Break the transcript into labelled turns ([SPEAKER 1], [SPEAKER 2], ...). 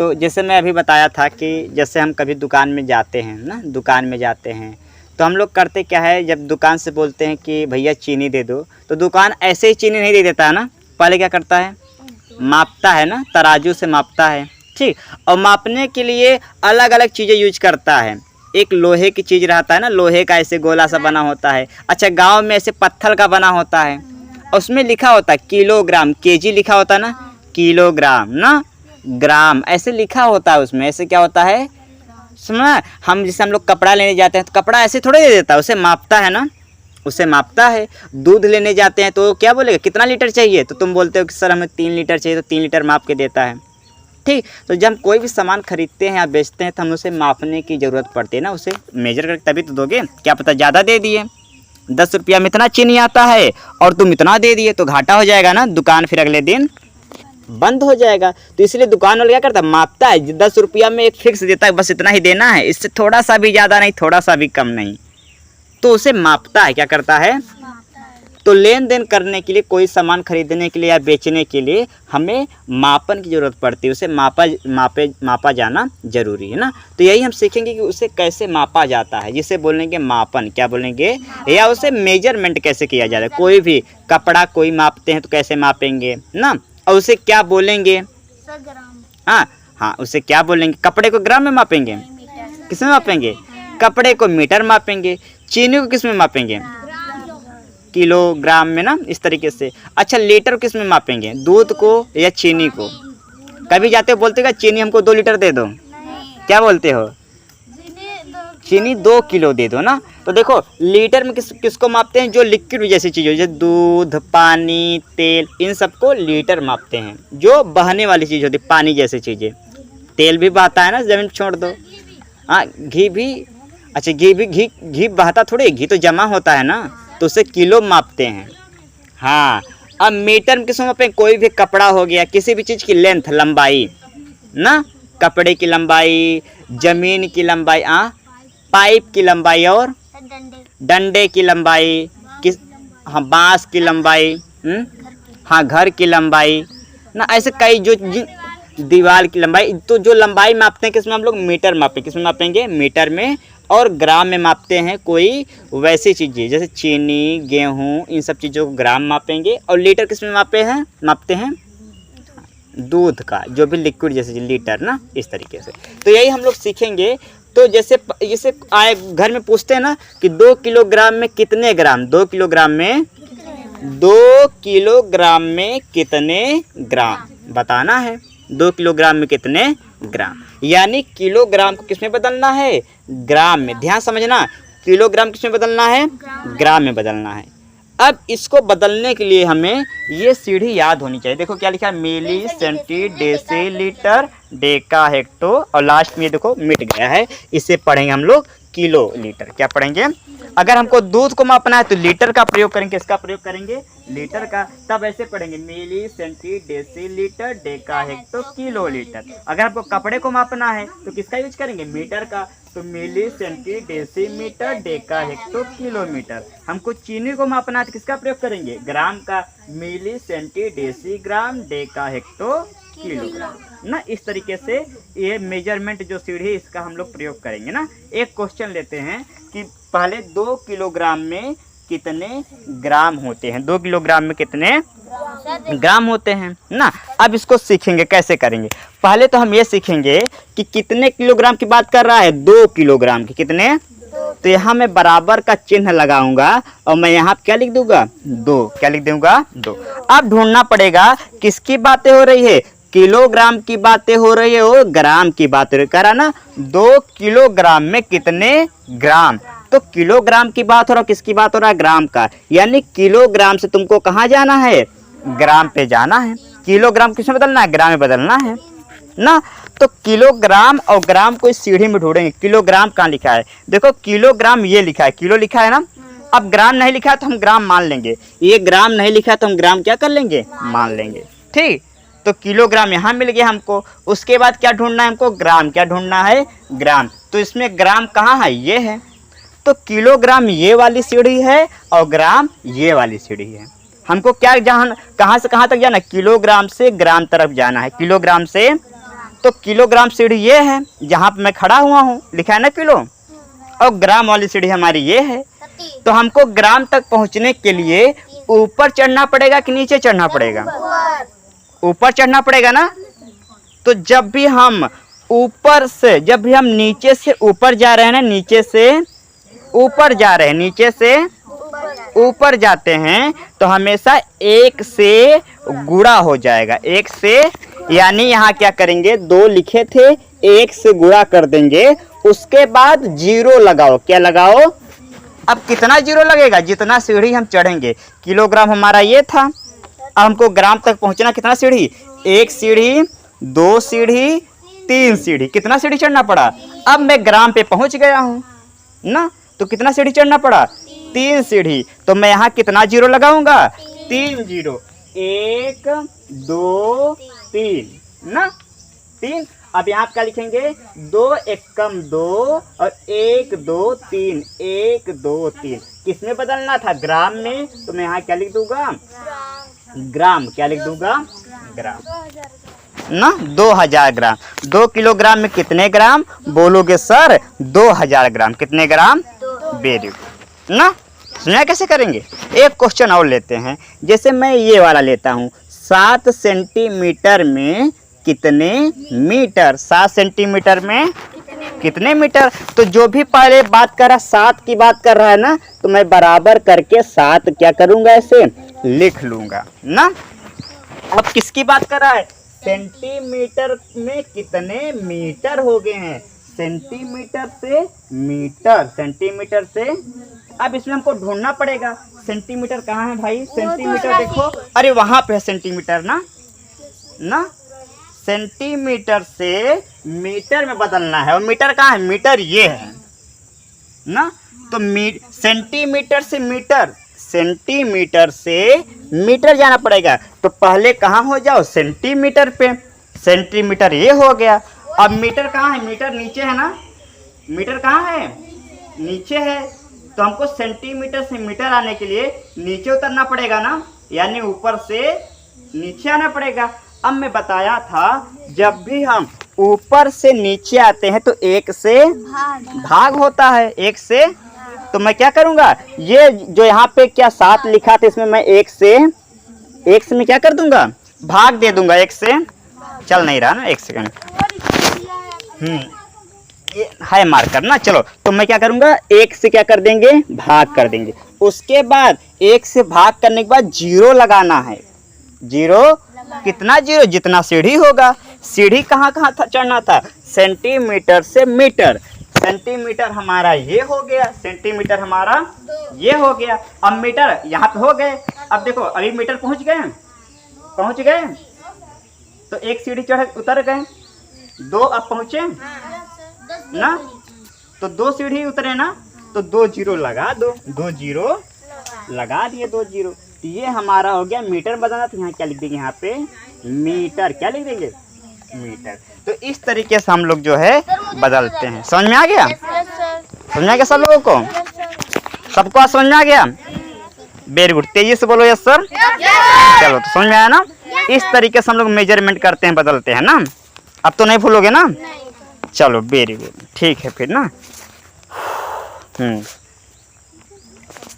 [SPEAKER 1] तो जैसे मैं अभी बताया था कि जैसे हम कभी दुकान में जाते हैं ना, दुकान में जाते हैं तो हम लोग करते क्या है, जब दुकान से बोलते हैं कि भैया चीनी दे दो, तो दुकान ऐसे ही चीनी नहीं दे देता है ना, पहले क्या करता है, मापता है ना, तराजू से मापता है, ठीक। और मापने के लिए अलग अलग चीज़ें यूज करता है। एक लोहे की चीज़ रहता है ना, लोहे का ऐसे गोला सा बना होता है। अच्छा, गांव में ऐसे पत्थर का बना होता है, उसमें लिखा होता है किलोग्राम, केजी लिखा होता है ना, किलोग्राम ना, ग्राम ऐसे लिखा होता है उसमें। ऐसे क्या होता है, सुना, हम जैसे हम लोग कपड़ा लेने जाते हैं तो कपड़ा ऐसे थोड़े दे देता है, उसे मापता है ना, उसे मापता है। दूध लेने जाते हैं तो क्या बोलेगा, कितना लीटर चाहिए, तो तुम बोलते हो कि सर हमें 3 लीटर चाहिए, तो 3 लीटर माप के देता है, ठीक। तो जब हम कोई भी सामान खरीदते हैं या बेचते हैं तो हम उसे मापने की ज़रूरत पड़ती है ना, उसे मेजर करके तभी तो दोगे। क्या पता ज़्यादा दे दिए, 10 रुपया में इतना चीनी आता है और तुम इतना दे दिए, तो घाटा हो जाएगा ना, दुकान फिर अगले दिन बंद हो जाएगा। तो इसलिए दुकान वाला क्या करता है, मापता है, 10 रुपया में एक फिक्स देता है, बस इतना ही देना है, इससे थोड़ा सा भी ज़्यादा नहीं, थोड़ा सा भी कम नहीं, तो उसे मापता है। क्या करता है, तो लेन देन करने के लिए, कोई सामान खरीदने के लिए या बेचने के लिए हमें मापन की ज़रूरत पड़ती है, उसे मापा जाना जरूरी है ना। तो यही हम सीखेंगे कि उसे कैसे मापा जाता है, जिसे बोलेंगे मापन, क्या बोलेंगे, या उसे मेजरमेंट कैसे किया जाता है। कोई भी कपड़ा कोई मापते हैं तो कैसे मापेंगे ना, और उसे क्या बोलेंगे, हाँ हाँ, उसे क्या बोलेंगे, कपड़े को ग्राम में मापेंगे, किस में मापेंगे, कपड़े को मीटर मापेंगे, चीनी को किस में मापेंगे, किलोग्राम में ना, इस तरीके से। अच्छा, लीटर किस में मापेंगे, दूध को या चीनी को। कभी जाते हो बोलते हो चीनी हमको 2 लीटर दे दो, क्या बोलते हो, चीनी 2 किलो दे दो ना। तो देखो लीटर में किसको मापते हैं, जो लिक्विड जैसी चीज़ हो, जैसे दूध, पानी, तेल, इन सबको लीटर मापते हैं। जो बहने वाली चीज़ होती है, पानी जैसी चीज़ें, तेल भी बहता है ना, ज़मीन छोड़ दो, हाँ, घी भी, अच्छा घी बहता थोड़ी, घी तो जमा होता है ना, तो उसे किलो मापते हैं, हाँ। अब मीटर में किसको मापें, कोई भी कपड़ा हो गया, किसी भी चीज़ की लेंथ, लंबाई ना, कपड़े की लंबाई, ज़मीन की लंबाई, पाइप की लंबाई और डंडे की लंबाई, किस, हाँ, बांस की लंबाई, हाँ, घर की लंबाई ना, ऐसे कई जो दीवार की लंबाई। तो जो लंबाई मापते हैं किसमें, हम लोग मीटर मापें, किसमें मापेंगे, मीटर में। और ग्राम में मापते हैं कोई वैसी चीज़ें जैसे चीनी, गेहूँ, इन सब चीज़ों को ग्राम मापेंगे। और लीटर किसमें मापते हैं दूध का, जो भी लिक्विड जैसे लीटर ना, इस तरीके से। तो यही हम लोग सीखेंगे। तो जैसे आए घर में पूछते हैं ना कि 2 किलोग्राम में कितने ग्राम, 2 किलोग्राम में कितने ग्राम बताना है, 2 किलोग्राम में कितने ग्राम, यानी किलोग्राम को किसमें बदलना है, ग्राम में। ध्यान समझना, किलोग्राम किसमें बदलना है, ग्राम में बदलना है। अब इसको बदलने के लिए हमें ये सीढ़ी याद होनी चाहिए। देखो क्या लिखा है, मिली, सेंटी, डेसीलीटर, डेका, हेक्टो, और लास्ट में देखो मिट गया है, इसे पढ़ेंगे हम लोग किलो लीटर। क्या पढ़ेंगे, अगर हमको दूध को मापना है तो लीटर का प्रयोग करेंगे, किसका प्रयोग करेंगे, लीटर का। तब ऐसे पढ़ेंगे, milli, centi, decilitre, deca, hecto, kilo litre. अगर हमको कपड़े को मापना है तो किसका यूज करेंगे, मीटर का, तो milli, centi, decimetre, deca, hecto, kilometre. हमको चीनी को मापना है तो किसका प्रयोग करेंगे, ग्राम का, milli, centi, decigram, deca, hecto, kilogram ना। इस तरीके से ये मेजरमेंट जो सीढ़ी है इसका हम लोग प्रयोग करेंगे ना। एक क्वेश्चन लेते हैं कि पहले 2 किलोग्राम में कितने ग्राम होते हैं, 2 किलोग्राम में कितने ग्राम होते हैं ना। अब इसको सीखेंगे कैसे करेंगे। पहले तो हम ये सीखेंगे कि कितने किलोग्राम की बात कर रहा है, 2 किलोग्राम की, कितने। तो यहाँ मैं बराबर का चिन्ह लगाऊंगा और मैं यहाँ क्या लिख दूंगा, 2। क्या लिख दूंगा, 2। अब ढूंढना पड़ेगा किसकी बातें हो रही है, किलोग्राम की बातें हो रही है और ग्राम की बात हो रही है। कह रहा ना 2 किलोग्राम में कितने ग्राम, तो किलोग्राम की बात हो रहा है, किसकी बात हो रहा है, ग्राम का। यानी किलोग्राम से तुमको कहाँ जाना है, ग्राम पे जाना है। किलोग्राम किसमें बदलना है, ग्राम में बदलना है ना। तो किलोग्राम और ग्राम को इस सीढ़ी में ढूंढेंगे। किलोग्राम कहाँ लिखा है, देखो किलोग्राम ये लिखा है, किलो लिखा है ना। अब ग्राम नहीं लिखा है तो हम ग्राम मान लेंगे, ये ग्राम नहीं लिखा है तो हम ग्राम क्या कर लेंगे, मान लेंगे, ठीक। तो किलोग्राम यहाँ मिल गया हमको। उसके बाद क्या ढूंढना है हमको, ग्राम। क्या ढूंढना है, ग्राम। तो इसमें ग्राम कहाँ है, ये है। तो किलोग्राम ये वाली सीढ़ी है और ग्राम ये वाली सीढ़ी है। हमको क्या कहाँ से कहाँ तक जाना है, किलोग्राम से ग्राम तरफ जाना है, किलोग्राम से तो किलोग्राम सीढ़ी ये है जहाँ पे मैं खड़ा हुआ हूँ, लिखा है ना किलो, और ग्राम वाली सीढ़ी हमारी ये है। तो हमको ग्राम तक पहुँचने के लिए ऊपर चढ़ना पड़ेगा कि नीचे चढ़ना पड़ेगा? ऊपर चढ़ना पड़ेगा ना। तो जब भी हम नीचे से ऊपर जा रहे हैं ना, नीचे से ऊपर जा रहे हैं, नीचे से ऊपर जाते हैं तो हमेशा 1 से गुणा हो जाएगा, 1 से, यानी यहाँ क्या करेंगे, 2 लिखे थे, 1 से गुणा कर देंगे, उसके बाद 0 लगाओ। क्या लगाओ? अब कितना 0 लगेगा? जितना सीढ़ी हम चढ़ेंगे। किलोग्राम हमारा ये था, अब हमको ग्राम तक पहुँचना कितना सीढ़ी? 1 सीढ़ी, 2 सीढ़ी, 3 सीढ़ी। कितना सीढ़ी चढ़ना पड़ा? अब मैं ग्राम पे पहुँच गया हूँ ना, तो कितना सीढ़ी चढ़ना पड़ा? 3 सीढ़ी। तो मैं यहाँ कितना 0 लगाऊंगा? 3 0, 1 2 3 ना, 3। अब यहाँ क्या लिखेंगे? 2 एकम 2 और 1 2 3, 1 2 3। किसमें बदलना था? ग्राम में। तो मैं यहाँ क्या लिख दूंगा? ग्राम। क्या लिख दूंगा? ग्राम ना, 2000 ग्राम। 2 किलोग्राम में कितने ग्राम? बोलोगे सर 2000 ग्राम। कितने ग्राम? वेरी गुड ना। सुना कैसे करेंगे? एक क्वेश्चन और लेते हैं, जैसे मैं ये वाला लेता हूँ, 7 सेंटीमीटर में कितने मीटर? 7 सेंटीमीटर में कितने मीटर? तो जो भी पहले बात कर रहा, 7 की बात कर रहा है ना, तो मैं बराबर करके 7 क्या करूँगा, ऐसे लिख लूँगा ना। अब किसकी बात कर रहा है? सेंटीमीटर में कितने मीटर हो गए हैं? सेंटीमीटर से मीटर, सेंटीमीटर से। अब इसमें हमको ढूंढना पड़ेगा सेंटीमीटर कहाँ है भाई? सेंटीमीटर देखो, अरे वहां पे है सेंटीमीटर ना, सेंटीमीटर से मीटर में बदलना है। और मीटर कहाँ है? मीटर ये है ना। तो सेंटीमीटर से मीटर, सेंटीमीटर से मीटर जाना पड़ेगा। तो पहले कहाँ हो जाओ? सेंटीमीटर पे। सेंटीमीटर ये हो गया। अब मीटर कहाँ है? मीटर नीचे है ना। मीटर कहाँ है? नीचे है। तो हमको सेंटीमीटर से मीटर आने के लिए नीचे उतरना पड़ेगा ना, यानी ऊपर से नीचे आना पड़ेगा। अब मैं बताया था जब भी हम ऊपर से नीचे आते हैं तो 1 से भाग होता है, 1 से। तो मैं क्या करूँगा, ये जो यहाँ पे क्या 7 लिखा था, इसमें मैं 1 से मैं क्या कर दूंगा? भाग दे दूंगा 1 से। चल नहीं रहा ना, 1 सेकंड। ये है मार्कर ना। चलो, तो मैं क्या करूँगा, 1 से क्या कर देंगे? भाग कर देंगे। उसके बाद 1 से भाग करने के बाद 0 लगाना है। 0 कितना? 0 जितना सीढ़ी होगा। सीढ़ी कहाँ कहाँ चढ़ना था? सेंटीमीटर से मीटर। सेंटीमीटर हमारा ये हो गया, सेंटीमीटर हमारा ये हो गया। अब मीटर यहाँ पे हो गए। अब देखो अभी मीटर पहुँच गए तो 1 सीढ़ी चढ़ उतर गए, 2 अब पहुँचे ना, तो 2 सीढ़ी उतरे ना, तो 2 0 लगा दो, 2 0 लगा दिए, 2 0। तो ये हमारा हो गया मीटर बदलना। तो यहाँ क्या लिख देंगे? यहाँ पे मीटर। क्या लिख देंगे? मीटर। तो इस तरीके से हम लोग जो है बदलते हैं। समझ में आ गया? समझ में आ गया सब लोगों को? सबको आज समझ में आ गया? Very good. तेजी से बोलो यस सर। चलो, तो समझ में आया ना? इस तरीके से हम लोग मेजरमेंट करते हैं, बदलते हैं ना। अब तो नहीं भूलोगे ना? चलो वेरी गुड, ठीक है फिर ना।